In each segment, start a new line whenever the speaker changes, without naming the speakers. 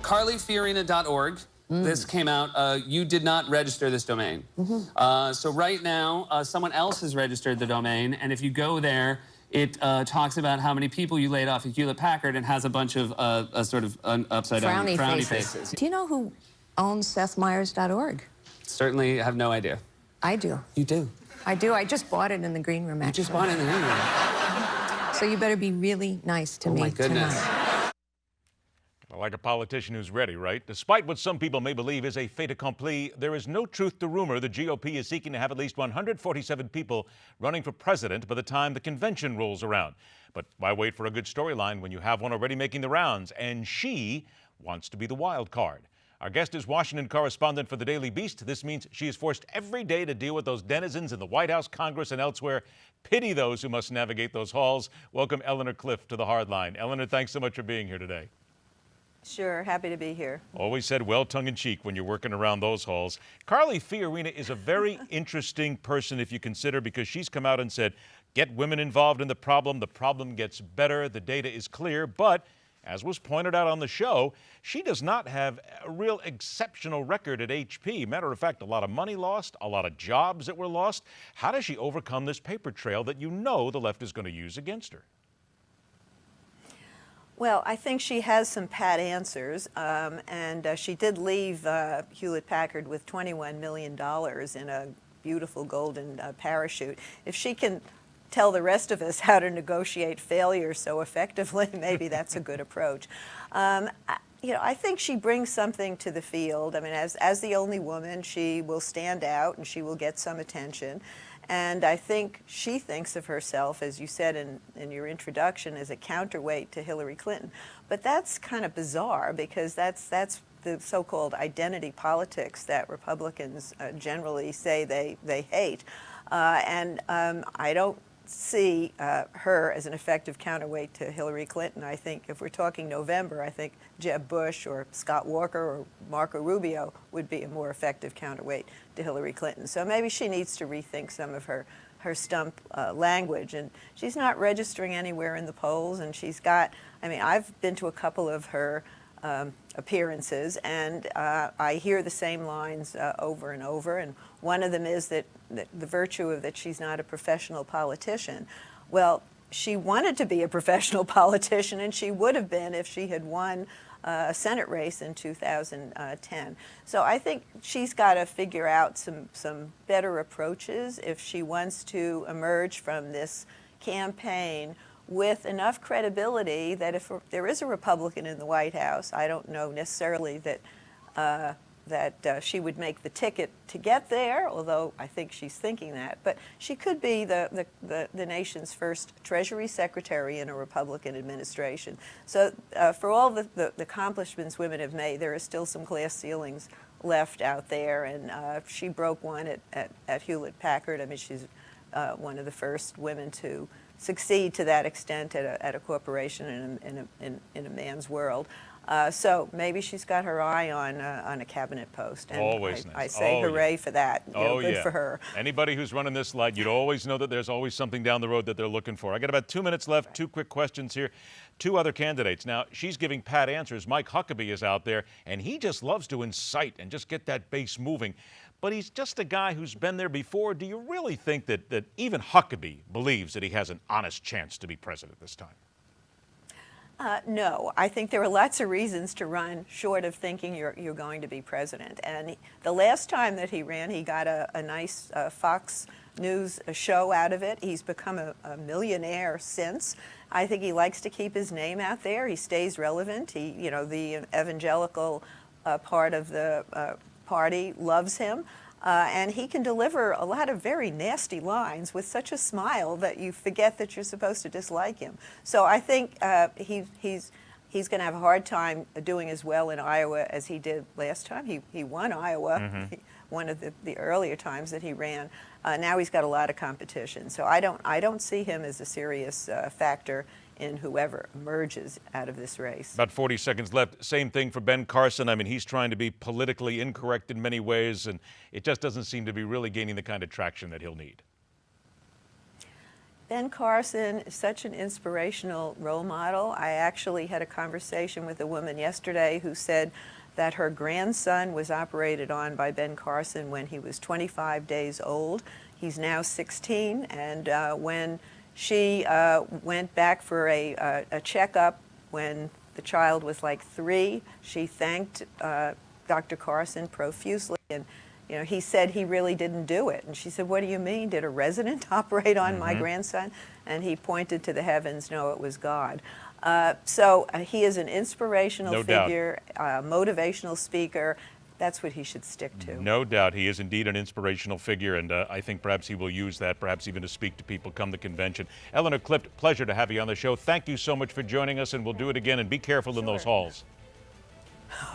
CarlyFiorina.org. This came out. You did not register this domain. So right now, someone else has registered the domain, and if you go there, it talks about how many people you laid off at Hewlett-Packard and has a bunch of sort of upside-down frowny faces.
Do you know who owns SethMeyers.org?
Certainly have no idea.
I do.
You do?
I do. I just bought it in the green room, actually.
You just bought it in the green room?
So you better be really nice to me
my goodness.
tonight.
Like a politician who's ready, right? Despite what some people may believe is a fait accompli, there is no truth to rumor the GOP is seeking to have at least 147 people running for president by the time the convention rolls around. But why wait for a good storyline when you have one already making the rounds? And she wants to be the wild card. Our guest is Washington correspondent for the Daily Beast. This means she is forced every day to deal with those denizens in the White House, Congress, and elsewhere. Pity those who must navigate those halls. Welcome Eleanor Clift to the Hardline. Eleanor, thanks so much for being here today.
Sure, happy to be here.
Always said well tongue-in-cheek when you're working around those halls. Carly Fiorina is a very interesting person if you consider, because she's come out and said, get women involved in the problem gets better, the data is clear, but as was pointed out on the show, she does not have a real exceptional record at HP. Matter of fact, a lot of money lost, a lot of jobs that were lost. How does she overcome this paper trail that you know the left is going to use against her?
Well, I think she has some pat answers, and she did leave Hewlett-Packard with $21 million in a beautiful golden parachute. If she can tell the rest of us how to negotiate failure so effectively, maybe that's a good approach. You know, I think she brings something to the field. I mean, as the only woman, she will stand out and she will get some attention. And I think she thinks of herself, as you said in your introduction, as a counterweight to Hillary Clinton. But that's kind of bizarre, because that's the so-called identity politics that Republicans generally say they hate. I don't see her as an effective counterweight to Hillary Clinton. I think if we're talking November, I think Jeb Bush or Scott Walker or Marco Rubio would be a more effective counterweight to Hillary Clinton. So maybe she needs to rethink some of her stump language. And she's not registering anywhere in the polls, and she's got, I mean, I've been to a couple of her appearances, and I hear the same lines over and over, and one of them is that the virtue of that she's not a professional politician. Well, she wanted to be a professional politician, and she would have been if she had won a Senate race in 2010. So I think she's got to figure out some better approaches if she wants to emerge from this campaign with enough credibility that if there is a Republican in the White House, I don't know necessarily that she would make the ticket to get there, although I think she's thinking that. But she could be the nation's first Treasury Secretary in a Republican administration. So for all the accomplishments women have made, there are still some glass ceilings left out there, and she broke one at Hewlett-Packard. I mean, she's one of the first women to succeed to that extent at a corporation in a man's world. So maybe she's got her eye on a cabinet post. And
always nice.
I say hooray for that. You know, good for her.
Anybody who's running this light, you'd always know that there's always something down the road that they're looking for. I got about 2 minutes left. Two quick questions here. Two other candidates. Now, she's giving pat answers. Mike Huckabee is out there, and he just loves to incite and just get that base moving. But he's just a guy who's been there before. Do you really think that even Huckabee believes that he has an honest chance to be president this time?
No, I think there are lots of reasons to run short of thinking you're going to be president. And the last time that he ran, he got a nice Fox News show out of it. He's become a millionaire since. I think he likes to keep his name out there. He stays relevant. You know, the evangelical part of the party loves him. And he can deliver a lot of very nasty lines with such a smile that you forget that you're supposed to dislike him. So I think he's going to have a hard time doing as well in Iowa as he did last time. He won Iowa, one of the earlier times that he ran. Now he's got a lot of competition. So I don't see him as a serious factor in whoever emerges out of this race.
About 40 seconds left. Same thing for Ben Carson. I mean, he's trying to be politically incorrect in many ways, and it just doesn't seem to be really gaining the kind of traction that he'll need.
Ben Carson is such an inspirational role model. I actually had a conversation with a woman yesterday who said that her grandson was operated on by Ben Carson when he was 25 days old. He's now 16, and when she went back for a checkup when the child was like 3, she thanked Dr. Carson profusely, and he said he really didn't do it. And she said, "What do you mean? Did a resident operate on my grandson?" And he pointed to the heavens. No, it was God. So he is an inspirational figure, motivational speaker. That's what he should stick to.
No doubt. He is indeed an inspirational figure, and I think perhaps he will use that, perhaps even to speak to people come the convention. Eleanor Clift, pleasure to have you on the show. Thank you so much for joining us, and we'll do it again. And be careful in those halls.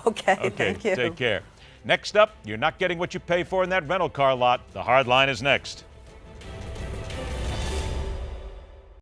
Okay, thank you.
Take care. Next up, you're not getting what you pay for in that rental car lot. The Hard Line is next.